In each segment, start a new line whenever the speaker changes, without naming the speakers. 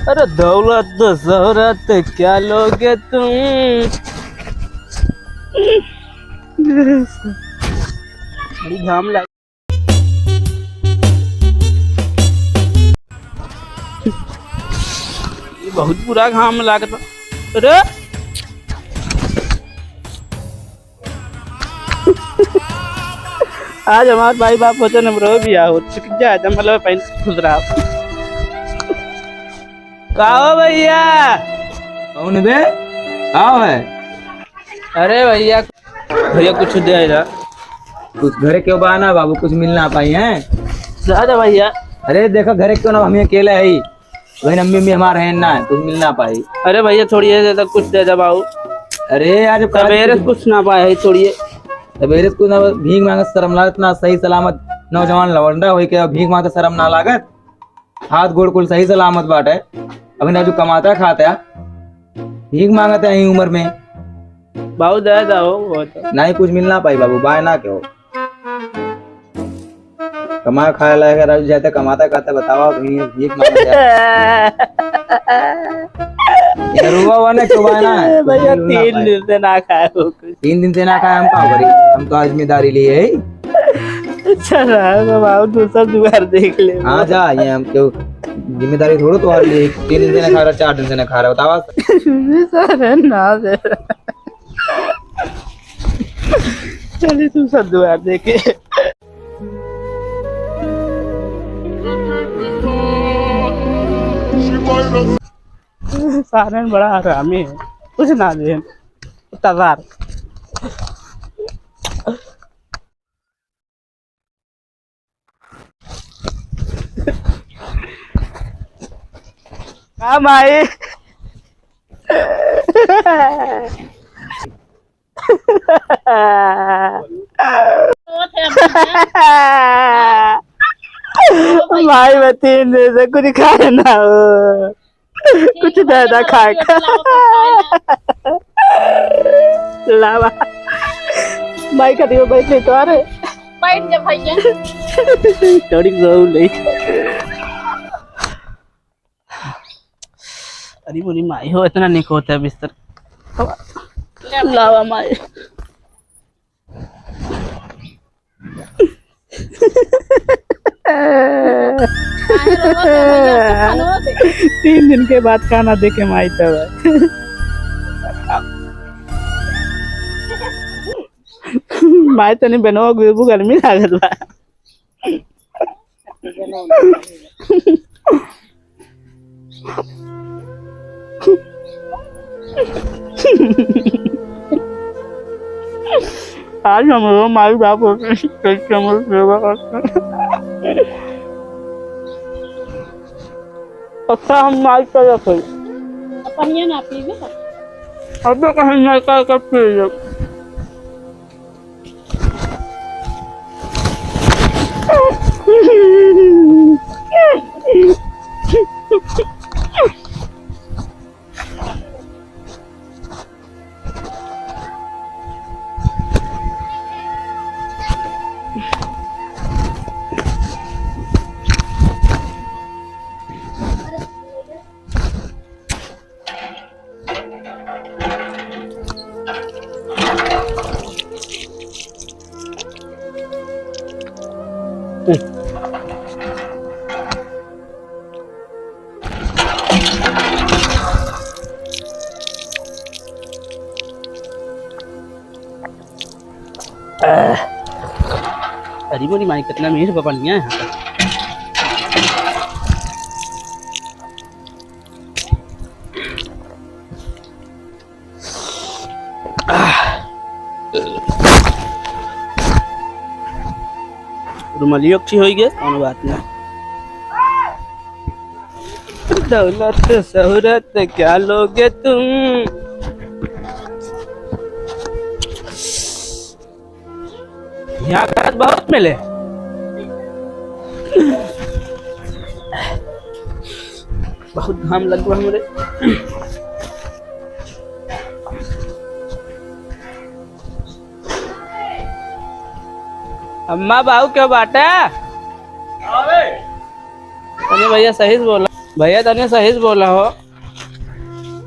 अरे दौलत शोहरत क्या लोगे तुम। बड़ी घाम लग। ये बहुत बुरा घाम लगता। अरे आज हमारे भाई बाप होते न ब्रो भी आओ जाए मतलब पैन खुद रहा। कहो भैया।
कौन बे? आओ है।
अरे भैया भैया कुछ दे जा।
कुछ घरे क्यों बहाना बाबू, कुछ मिल ना पाई हैं?
जा भैया।
अरे देखो घरे क्यों ना, हम अकेले है, वही अम्मी अम्मी हमारे हैं ना, कुछ मिल ना पाई।
अरे भैया छोड़िए दे तो कुछ दे दे बाबू।
अरे यार
सवेरे कुछ ना पाए है, छोड़िए
सवेरे कुछ ना, भीख मांगत शर्म लागत ना, सही सलामत नौजवान लवंडा हो के भीख मांगत शर्म ना लागत। हाथ गोड़ कुल सही सलामत बाटे, अभी ना जो कमाता खाता भीख मांगत है उम्र में
बाबू दे दो।
नहीं कुछ मिल ना पाई बाबू, बाय ना क्यों कमा खाया लगा जाते कमाता खाता बताओ भीख रुआ हुआ ना क्यों ना
भैया 3 दिन से ना खाए हो कुछ।
3 दिन से ना खाए हम कहाँ करी, हम तो आज जिम्मेदारी लिए है।
चला बाबू दूसरा जुगाड़ देख ले।
हाँ जा ये हम क्यों जिम्मेदारी थोड़ा तो और लिए, 3 दिन से ना खा रहा 4 दिन से ना खा रहा बतावा।
ना दे चलिए दूसरा जुगाड़ देखे। सारण बड़ा हरामी है, कुछ ना दे तजार। काम आए। भाई मैं 3 दिन से कुछ खाए ना हो, कुछ ज्यादा खाए लावा भाई का दियो बैठे तो अरे
बैठ जा भैया।
थोड़ी जरूर नहीं। अरे मुनी माई हो इतना नहीं होता है बिस्तर लावा माई। तीन दिन के बाद खाना देके माई तब माई तो नहीं बनो गुबू गर्मी लागत बा। आज हम लोग माई बाप होते हैं कैसे हम सेवा करते हैं। अच्छा हम माई कर रखे
अपन ना पीवे
अब कहीं नहीं कर पी अरे बोली माई कितना मीठ बन गया है। रुमाली अच्छी हो गई कौन बात नहीं। दौलत शोहरत क्या लोगे तुम। यहाँ का बहुत मिले। बहुत घाम लग रहा मेरे। अम्मा बाबू क्यों बाटे? अरे भैया सही से बोला। भैया तने सही से बोला हो।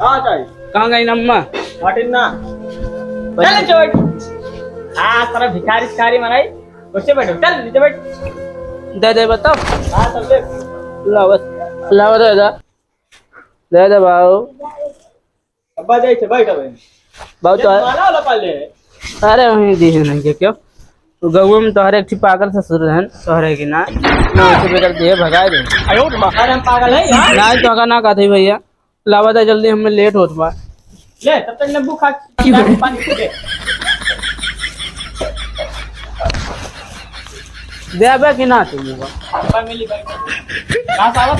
हाँ चाहिए
कहाँ गई नम्मा?
हटिन ना चल नीचे बैठ। हाँ सारा भिखारी शिकारी मनाई उससे बैठो चल नीचे बैठ।
दे बताओ।
हाँ सब ले
लाओ दे बाबू।
अब्बा जाए थे बैठ अबे
बाबू तो
माला वाला पाले
अरे वहीं दी नहीं के क्यों तो गऊ में तोहरे एक पागल ससुर रहन तोहरे की ना उसे बेकर दिए भगा दे।
अयो मकान हम पागल है यार।
ना तो का ना कहते भैया लावा दे जल्दी हमें लेट होत बा।
ले तब तक नींबू खा पानी पी ले।
दे अबे कि ना तुम
अब्बा मिली बैठ कहाँ से आवत?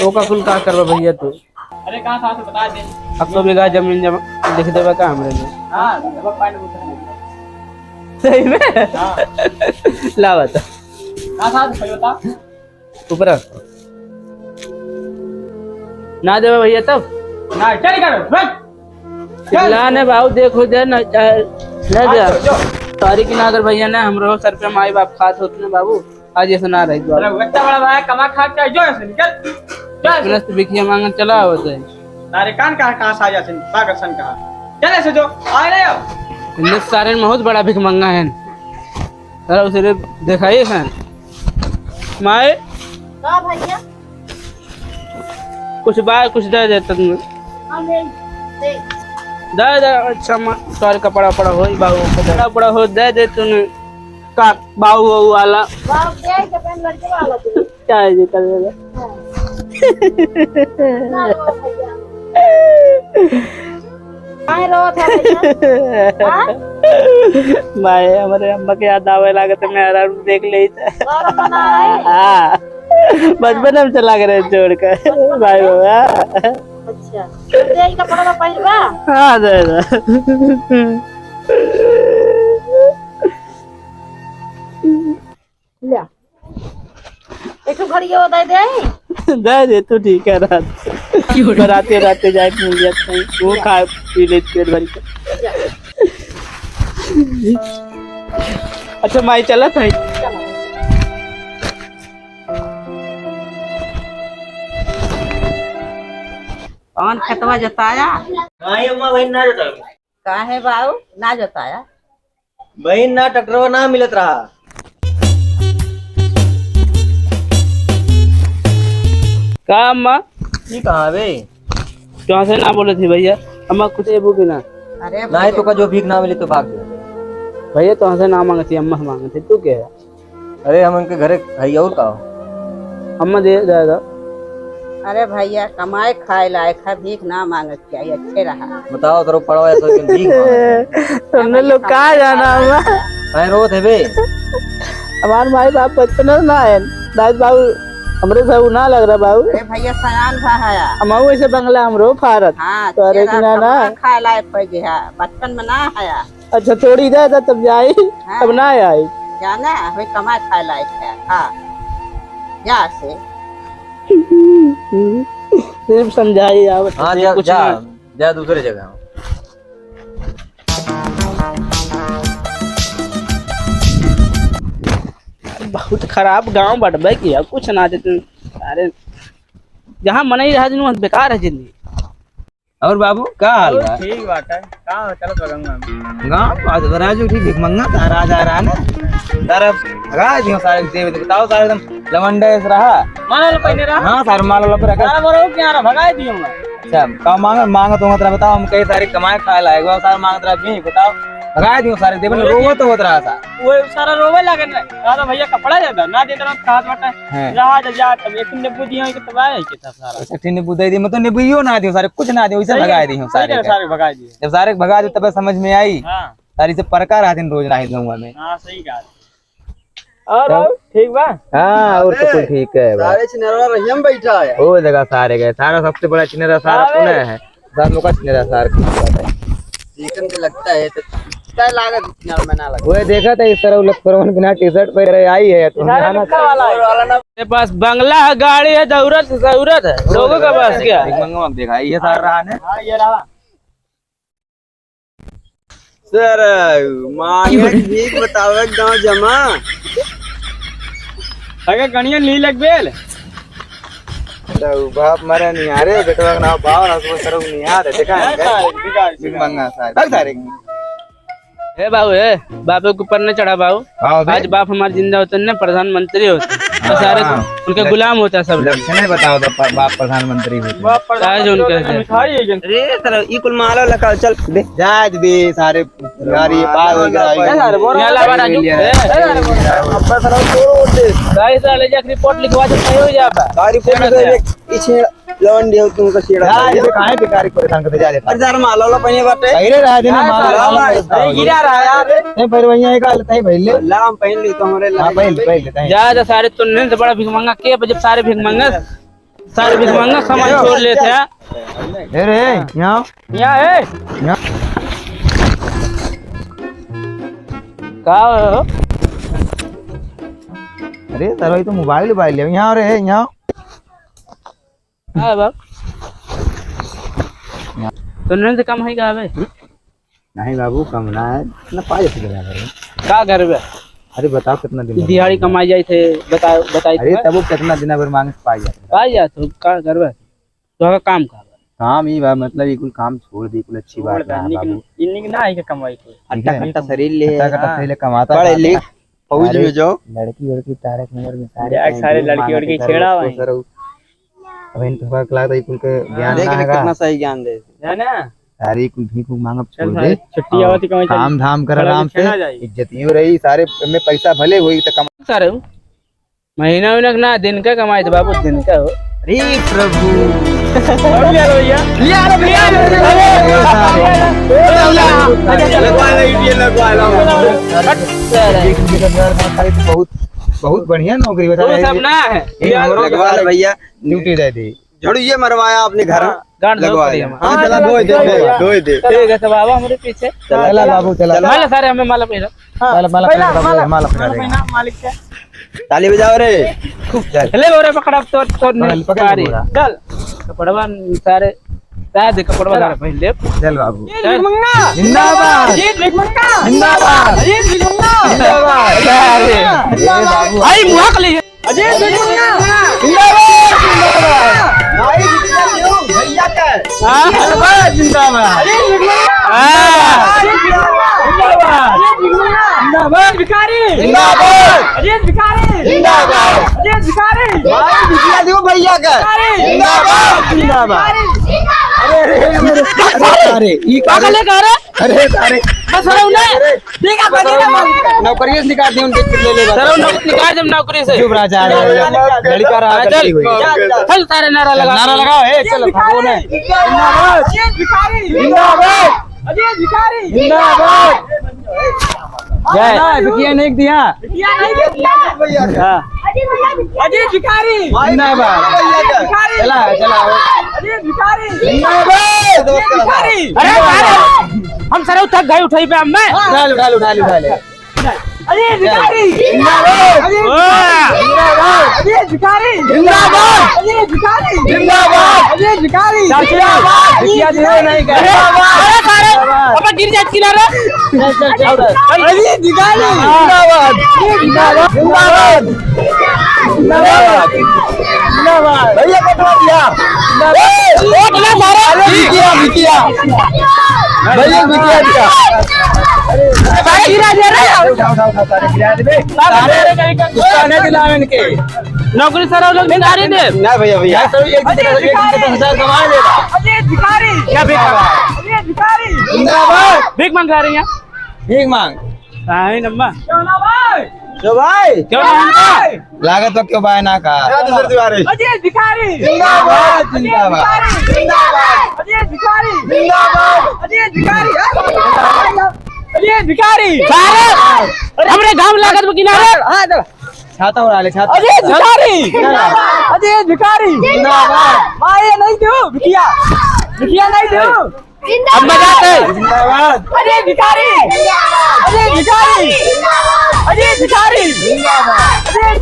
ओ का कुल का करबा भैया तू?
अरे कहाँ से आवत बता दे।
अब तो बीघा जमीन जमा लिख देबा का हमरे में?
हाँ अब पानी उतर ले।
सही में?
हाँ
लावा तो
कहाँ से आवत भाई बता।
ऊपर ना देबा भैया तब
ना चल करो बैठ।
चिल्लाने बाबू देखो दे ना दे सारी की ना अगर भैया ने हमरो सर पे माई बाप खात होते ना बाबू आज ऐसा ना रही
अरे बच्चा बड़ा भाई कमा खा के जो ऐसे निकल चल।
प्लस बिखिया मांगन चला होता है
तारे कान कहाँ से आ जाते हैं पागल सन कहाँ चल ऐसे जो आए नहीं आओ।
इन्हें सारे में बहुत बड़ा भिख मंगा है अरे उसे दिखाइए खान माए
का भैया
कुछ बार कुछ दे देता तुम्हें
हम ले दे
दे अच्छा सारे कपड़ा पड़ा हो बाबू कपड़ा पड़ा हो दे तूने का बाबू वाला
बाप दे के पेन लड़के वाला दे
क्या है जी कर देगा
ना रो भैया काहे रो था भैया? हां
माए हमारे अम्मा के याद आवे लागत मैं हराम देख ले
और बना है।
हाँ बचपन में चला गए छोड़ कर भाई बाबा।
अच्छा तो दे का पड़ा पहनबा।
हाँ दे
ले एक घड़ी वो
दे तू ठीक है रात राते जाए मिल जाता है वो खा पी ले पेट भर के। अच्छा माई चला था
कौन खेतवा जोताया?
नहीं अम्मा बहन ना जाता
काहे बाबू ना जोताया?
बहन ना ट्रैक्टर ना मिलत रहा।
का अम्मा
ये कहाँ बे?
कहाँ से ना बोले थी भैया अम्मा कुछ एबू की ना
अरे
नहीं तो का जो भीख ना मिली तो भाग गया।
भैया तो से ना मांगे थी अम्मा मांगे थे तू क्या है?
अरे हम उनके घरे है और का
अम्मा दे दादा।
अरे भैया कमाए खाए लायक है भीख ना मांगत चाहिए अच्छे रहा।
बताओ तेरे पड़वा ऐसा कि भीख मांगे।
तुमने लोग कहाँ जाना अम्मा?
मैं रोत है बे।
हमारे माई बाप बचपन में ना है दाद बाबू हमरे सब ना लग रहा बाबू।
अरे भैया सयान भाया
अमाऊ ऐसे बंगला हमरो फारत।
हाँ
तो अरे
तेरा
कि ना
कमाए खाए लायक हो गया बचपन में ना आया
अच्छा थोड़ी दे था तब जाई
हाँ।
तब ना आई
जाना वे कमाए खाए लायक है। हाँ जा से
सिर्फ समझाई आप।
हाँ जा जा जा दूसरे जगह।
बहुत खराब गांव बटबे किया कुछ ना देते अरे जहाँ मन ही रहा दिन बेकार है जिंदगी।
और बाबू क्या हाल है?
ठीक बात है कहाँ चलो गंगा
गाँव बात बता जो ठीक भीख मंगा तारा जा रहा ना तारा भगा दियो सारे देव बताओ सारे एकदम लवंडे से रहा
मानो लो पहले रहा
हाँ सारे माल वाला पर रखा।
तारा बोलो क्या रहा भगा दियूंगा।
अच्छा का मांग मांग तो तेरा बताओ हम कई सारे कमाए खाए लाएगा सारे मांग तेरा भी बताओ भगा दियो सारे देवन रोवो तो होत रहा था
वो सारा रोवे लगे ना तो भैया कपड़ा देता ना देता ना खात बटा
हैं।
रहा जा तब एक ने बुद्धि है कि तबाह है कि तब सारा
अच्छा ने बुदाई दी मतलब ने बुइयो ना दियो सारे कुछ ना दियो इसे भगा दियो सारे के।
सारे भगा दिए।
जब सारे भगा दियो तब समझ में आई
हाँ
सारी से परका रहा दिन रोज राही दूंगा मैं।
हाँ सही कहा। और ठीक बा।
हाँ और तो कुछ ठीक है
सारे चिनरवा रहियम बैठा है।
वो जगह सारे गए सारा सबसे बड़ा चिनेरा सारा पुणे है सारा लोग का चिनेरा सारा
चिकन के लगता है तो क्या लागत चिनर में ना लगा।
वो देखा था इस तरह उलट परवन बिना टी शर्ट पे आई है तो
वाला ना
मेरे पास बंगला है गाड़ी है जरूरत है लोगों का पास क्या
एक मंगवा देखा ये सारा रहा ने।
हाँ ये रहा।
सर मांगे भीख बतावे गांव जमा
अगर गणिया ली लग बेल
तो बाप मरे नहीं आ रहे बेटवा का नाम पावर हाउस में सरव नहीं आ रहे देखा है भीख मंगा सारे भाग सारे
ए बाबू ए बापू के ऊपर न चढ़ा बाबू।
आओ
आज बाप हमारे जिंदा होते न प्रधानमंत्री होते तो सारे उनके गुलाम होता सब लोग।
लक्षण है बताओ तो बाप प्रधानमंत्री हुए
आज उनके
अरे तेरा ई कुल माला लगा चल दे
जाज भी सारे गाड़ी पार हो गया
यहाँ लावा राजू गाड़ी से ले जाकर रिपोर्ट लिखवा दे सही हो जाएगा।
गाड़ी पे पीछे लवन दियो तुमको सीड़ा
जाज भी काहे बेकारी परेशान करते जा देता
अरे यार माला वाला पहले बाटे
पहले रहा देना माल
गिरा रहा यार
नहीं पर वही एक हाल तई पहले
लाम पहन ली तो हमारे
हां पहले तई
ज्यादा सारे तुन्ने से बड़ा भीख मंगा के जब सारे भीख मंगा सामान छोड़ लेते हैं।
अरे यहां
यहाँ है का हो?
अरे सर तो मोबाइल ले यहां रे यहां
हाँ बाप तुन्ने से कम है का बे?
नहीं बाबू कम ना है ना पाए से लगा रहे
का घर में
अरे बताओ कितना दिन
दिहाड़ी कमाई जाए थे बताई
अरे तब वो कितना दिन भर मांग पाई जाते
पाई जा तो का घर में तो काम का
काम ही बा मतलब ये कुल काम छोड़ दी कुल अच्छी बात है बाबू
इन्हीं ना है के कमाई को
अट्टा घंटा शरीर ले
कटा पहले कमाता
पढ़े लिख फौज में जाओ
लड़की तारक नगर में
सारे लड़की वड़की छेड़ा हुआ है।
अब इन तो क्लास है कुल के ज्ञान
देख
ना
ले
है
कितना सही ज्ञान दे
है ना
सारी कुल भीख मांगब छोड़ दे
छुट्टी आवती कमाई
काम धाम कर आराम से इज्जतियो रही सारे में पैसा भले होई तो कमा
सारे महीना महीना ना दिन का कमाई थे बाबू दिन का हो।
अरे प्रभु
बहुत बहुत बढ़िया नौकरी बता रहे
सब ना है
लगवा ले भैया
ड्यूटी दे दी
झड़ू ये मरवाया अपने घर
गांड
लगवा
दो
ले हां चला दो दे
ठीक है तो बाबा हमारे पीछे
चला बाबू चला
माला सारे हमें माला पहना
माला पहना
मालिक से
ताली बजाओ रे
ले बोरे पकड़ा तो
पकड़ ले बोरा।
चल कपड़वा सारे सारे कपड़वा सारे पहन ले
चल बाबू
चल
जिंदाबाद जिंदाबाद जिंदाबाद अरे बाबू
आई मुहा के लिए
भाई भैया का
हां जिंदाबाद जिंदाबाद भिखारी
जिंदाबाद
अजय भिखारी
जिंदाबाद
अजय भिखारी
भाई भिखिया दियो भैया का जिंदाबाद
जिंदाबाद अरे ई
पागल है का रे
अरे अरे
बस रहो ना ठीक है बढ़िया
नौकरी से निकाल दे उनके ले ले
सर नौकरी निकाल जब नौकरी से
चुप रहा जा लड़का रहा
चल
गलती हुई
चल सारे नारा लगा
नारा लगाओ ए चल भागो ने
जिंदाबाद अजय भिखारी
जिंदाबाद
अजय भिखारी
जिंदाबाद जय बिकिया नहीं दिया
भैया नहीं दिया हां अजय भिखारी
जिंदाबाद चला चला
अजय भिखारी
जिंदाबाद
भिखारी अरे हम सर थक गए उठाई पे हम मैं
उठा ले
अजय भिखारी जिंदाबाद अजय भिखारी जिंदाबाद अजय भिखारी जिंदाबाद अजय भिखारी जिंदाबाद
बिकिया दियो नहीं
अरे सारे अब गिर जाए किला रे
चल
अजय भिखारी
जिंदाबाद जिंदाबाद जिंदाबाद जिंदाबाद भैया कटवा दिया
वोट ना सारे
बिकिया भैया बिकिया दिया
सारे गिरा दे रे
उठा सारे गिरा दे सारे कुत्ता दिलावे इनके
नौकरी सर लोग भिखारी दे
ना भैया भैया
एक हजार कमा लेगा
अजय भिखारी क्या भिखारी अजय भिखारी
जिंदाबाद
भीख मांग रहे हैं
भीख मांग
हां नम्मा
जो भाई
क्यों नहीं
लागत तो क्यों बाय ना का
दूसरे दीवारे
अजय भिखारी
जिंदाबाद जिंदाबाद
जिंदाबाद अजय भिखारी जिंदाबाद अजय भिखारी अजय भिखारी सारे हमरे गांव लागत में किनारे
छाता उड़ा ले छाता
अजय भिखारी अजय भिखारी
जिंदाबाद
माये नहीं दो भिखिया नहीं दो अब बजाते
जिंदाबाद
अजय भिखारी अजय भिखारी अजय भिखारी अजय